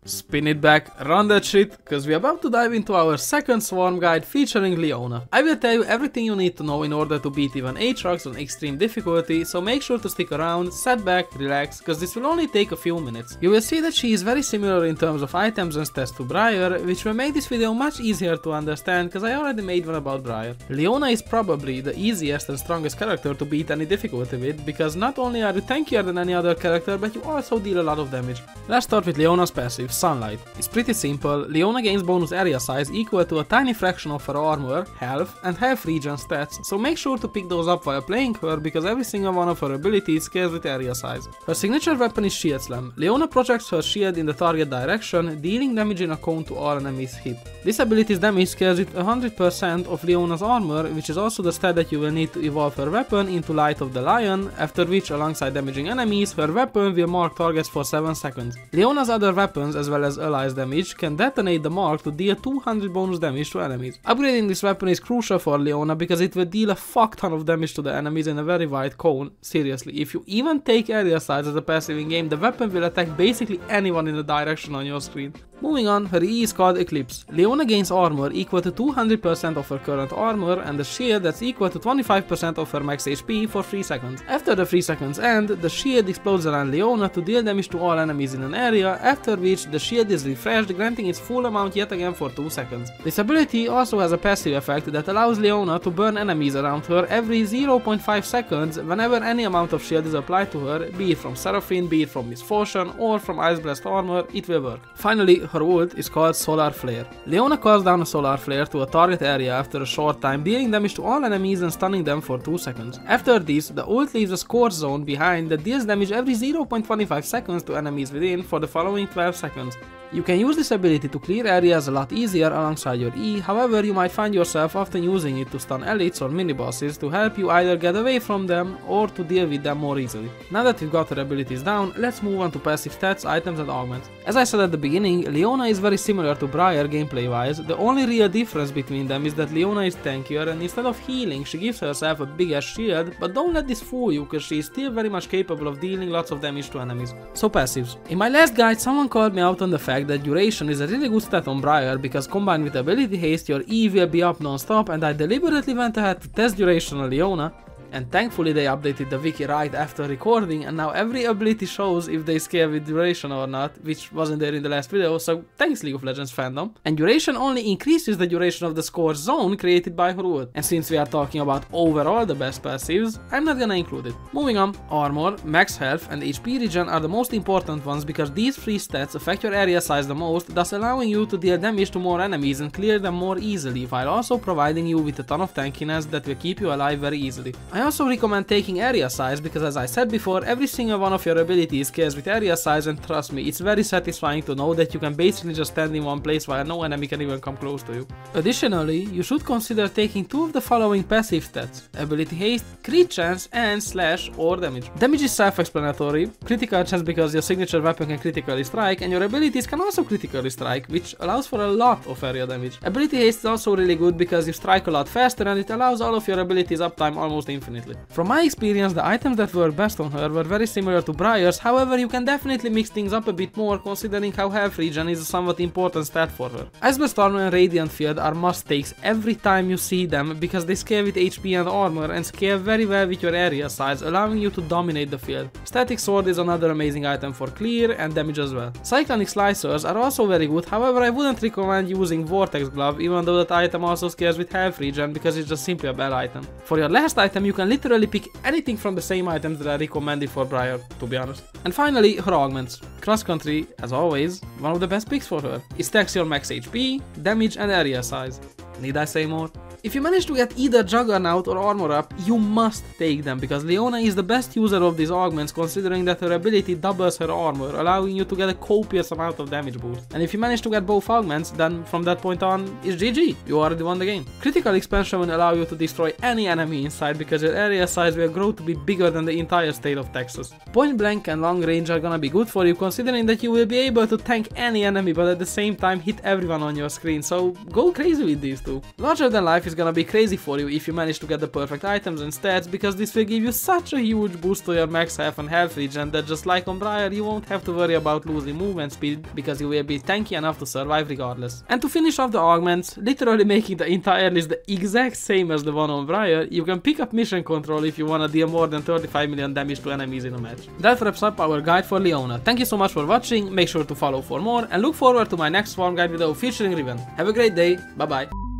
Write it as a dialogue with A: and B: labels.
A: Spin it back, run that shit, cause we're about to dive into our second swarm guide featuring Leona. I will tell you everything you need to know in order to beat even Aatrox on extreme difficulty, so make sure to stick around, sit back, relax, cause this will only take a few minutes. You will see that she is very similar in terms of items and stats to Briar, which will make this video much easier to understand cause I already made one about Briar. Leona is probably the easiest and strongest character to beat any difficulty with, because not only are you tankier than any other character, but you also deal a lot of damage. Let's start with Leona's passive, Sunlight. It's pretty simple. Leona gains bonus area size equal to a tiny fraction of her armor, health, and health regen stats, so make sure to pick those up while playing her because every single one of her abilities scales with area size. Her signature weapon is Shield Slam. Leona projects her shield in the target direction, dealing damage in a cone to all enemies hit. This ability's damage scales with 100% of Leona's armor, which is also the stat that you will need to evolve her weapon into Light of the Lion, after which, alongside damaging enemies, her weapon will mark targets for 7 seconds. Leona's other weapons, as well as allies damage, can detonate the mark to deal 200 bonus damage to enemies. Upgrading this weapon is crucial for Leona because it will deal a fuck ton of damage to the enemies in a very wide cone. Seriously, if you even take area size as a passive in game, the weapon will attack basically anyone in the direction on your screen. Moving on, her E is called Eclipse. Leona gains armor equal to 200% of her current armor and a shield that's equal to 25% of her max HP for 3 seconds. After the 3 seconds end, the shield explodes around Leona to deal damage to all enemies in an area, after which the shield is refreshed, granting its full amount yet again for 2 seconds. This ability also has a passive effect that allows Leona to burn enemies around her every 0.5 seconds whenever any amount of shield is applied to her, be it from Seraphine, be it from Misfortune, or from Ice Blast armor, it will work. Finally, her ult is called Solar Flare. Leona calls down a Solar Flare to a target area after a short time, dealing damage to all enemies and stunning them for 2 seconds. After this, the ult leaves a scorch zone behind that deals damage every 0.25 seconds to enemies within for the following 12 seconds. You can use this ability to clear areas a lot easier alongside your E, however you might find yourself often using it to stun elites or mini-bosses to help you either get away from them or to deal with them more easily. Now that we've got her abilities down, let's move on to passive stats, items and augments. As I said at the beginning, Leona is very similar to Briar gameplay wise. The only real difference between them is that Leona is tankier and instead of healing she gives herself a big ass shield, but don't let this fool you cause she is still very much capable of dealing lots of damage to enemies. So passives. In my last guide someone called me out on the fact that duration is a really good stat on Briar because combined with ability haste your E will be up non-stop, and I deliberately went ahead to test duration on Leona. And thankfully they updated the wiki right after recording, and now every ability shows if they scale with duration or not, which wasn't there in the last video, so thanks League of Legends fandom. And duration only increases the duration of the score zone created by her ult. And since we are talking about overall the best passives, I'm not gonna include it. Moving on, armor, max health and HP regen are the most important ones because these three stats affect your area size the most, thus allowing you to deal damage to more enemies and clear them more easily, while also providing you with a ton of tankiness that will keep you alive very easily. I also recommend taking area size because, as I said before, every single one of your abilities scales with area size, and trust me, it's very satisfying to know that you can basically just stand in one place while no enemy can even come close to you. Additionally, you should consider taking 2 of the following passive stats: ability haste, crit chance, and slash or damage. Damage is self-explanatory, critical chance because your signature weapon can critically strike, and your abilities can also critically strike, which allows for a lot of area damage. Ability haste is also really good because you strike a lot faster and it allows all of your abilities uptime almost infinitely. From my experience, the items that work best on her were very similar to Briar's, however you can definitely mix things up a bit more considering how health regen is a somewhat important stat for her. Ice Blast armor and Radiant Field are must takes every time you see them because they scale with HP and armor and scale very well with your area size, allowing you to dominate the field. Static Sword is another amazing item for clear and damage as well. Cyclonic Slicers are also very good, however I wouldn't recommend using Vortex Glove even though that item also scales with health regen because it's just simply a bad item. For your last item you can literally pick anything from the same items that I recommended for Briar, to be honest. And finally, her augments. Cross Country, as always, one of the best picks for her. It stacks your max HP, damage and area size. Need I say more? If you manage to get either Juggernaut or Armor Up, you must take them because Leona is the best user of these augments considering that her ability doubles her armor, allowing you to get a copious amount of damage boost. And if you manage to get both augments, then from that point on, it's GG, you already won the game. Critical Expansion will allow you to destroy any enemy inside because your area size will grow to be bigger than the entire state of Texas. Point Blank and Long Range are gonna be good for you considering that you will be able to tank any enemy but at the same time hit everyone on your screen, so go crazy with these two. Larger Than Life is is gonna be crazy for you if you manage to get the perfect items and stats, because this will give you such a huge boost to your max health and health regen that just like on Briar, you won't have to worry about losing movement speed because you will be tanky enough to survive regardless. And to finish off the augments, literally making the entire list the exact same as the one on Briar, you can pick up mission control if you wanna deal more than 35 million damage to enemies in a match. That wraps up our guide for Leona. Thank you so much for watching, make sure to follow for more, and look forward to my next Swarm Guide video featuring Riven. Have a great day, bye bye.